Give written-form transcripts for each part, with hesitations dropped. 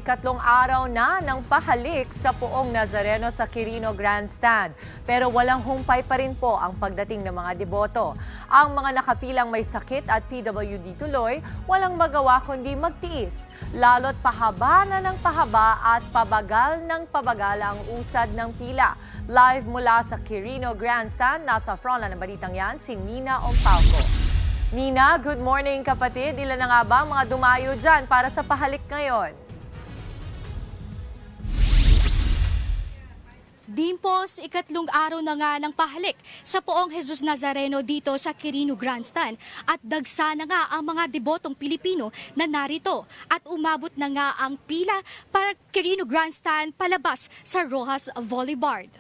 ikatlong araw na ng pahalik sa Poong Nazareno sa Quirino Grandstand. Pero walang humpay pa rin po ang pagdating ng mga deboto. Ang mga nakapilang may sakit at PWD tuloy, walang magawa kundi magtiis. Lalo't pahaba na ng pahaba at pabagal ng pabagal ang usad ng pila. Live mula sa Quirino Grandstand, nasa frontline ng balitang yan, si Nina Ompauco. Nina, good morning kapatid. Ilan na nga ba ang mga dumayo dyan para sa pahalik ngayon? Dimpos, ikatlong araw na nga ng pahalik sa Poong Jesus Nazareno dito sa Quirino Grandstand at dagsa na nga ang mga debotong Pilipino na narito at umabot na nga ang pila para Quirino Grandstand palabas sa Rojas Boulevard.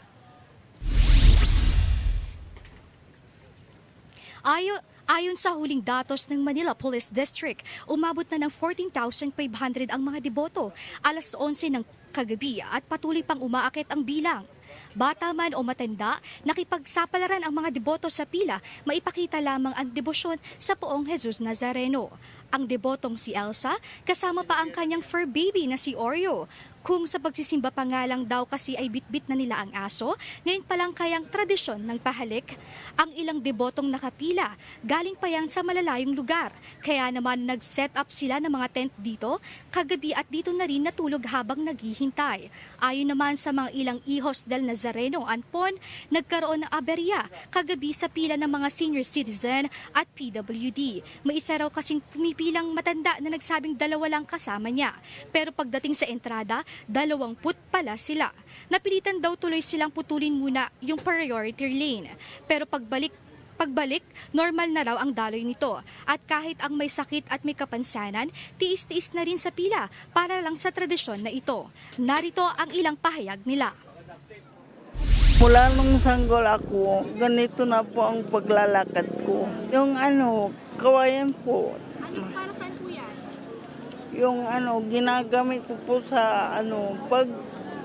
Ayon sa huling datos ng Manila Police District, umabot na ng 14,500 ang mga deboto, alas 11 ng kagabi at patuloy pang umaakit ang bilang. Bata man o matanda, nakipagsapalaran ang mga deboto sa pila, maipakita lamang ang debosyon sa Poong Jesus Nazareno. Ang debotong si Elsa, kasama pa ang kanyang fur baby na si Oreo. Kung sa pagsisimba pa nga lang daw kasi ay bitbit na nila ang aso, ngayon pa lang kayang tradisyon ng pahalik. Ang ilang debotong nakapila, galing pa yan sa malalayong lugar. Kaya naman nag-set up sila ng mga tent dito, kagabi at dito na rin natulog habang naghihintay. Ayon naman sa mga ilang ihos del Nazareno Anpon, nagkaroon ng aberya kagabi sa pila ng mga senior citizen at PWD. May isa raw kasing pumipilang matanda na nagsabing dalawa lang kasama niya. Pero pagdating sa entrada, 20 pala sila. Napilitan daw tuloy silang putulin muna yung priority lane. Pero pagbalik, normal na raw ang daloy nito. At kahit ang may sakit at may kapansanan, tiis-tiis na rin sa pila para lang sa tradisyon na ito. Narito ang ilang pahayag nila. Mula nung sanggol ako, ganito na po ang paglalakad ko. Yung kawayan po. Para saan po yan? Yung ginagamit ko po sa pag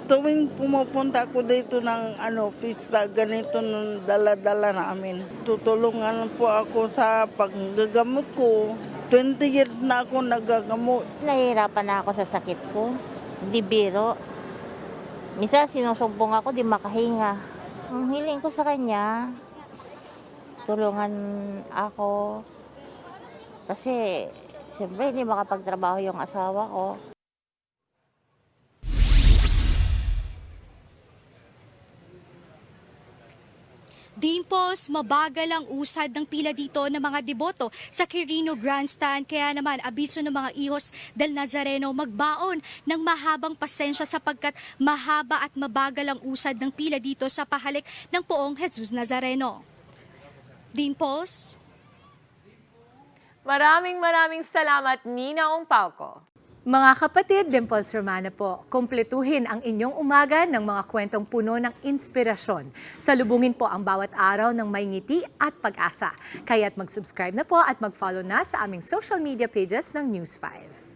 tuwing pumupunta ako dito ng pista, ganito ng dala-dala namin. Tutulungan po ako sa paggagamot ko. 20 years na ako nagagamot. Nahihirapan na ako sa sakit ko. Di biro. Minsan sinusumbong ako, di makahinga. Ang hiling ko sa kanya, tulungan ako. Kasi siyempre hindi makapagtrabaho yung asawa ko. Dimpos, mabagal ang usad ng pila dito ng mga deboto sa Quirino Grandstand. Kaya naman, abiso ng mga ihos del Nazareno magbaon ng mahabang pasensya sapagkat mahaba at mabagal ang usad ng pila dito sa pahalik ng Poong Jesus Nazareno. Dimpos? Maraming salamat, Nina Ompauco. Mga kapatid, Dimples Romana po, kumpletuhin ang inyong umaga ng mga kwentong puno ng inspirasyon. Salubungin po ang bawat araw ng may ngiti at pag-asa. Kaya't mag-subscribe na po at mag-follow na sa aming social media pages ng News 5.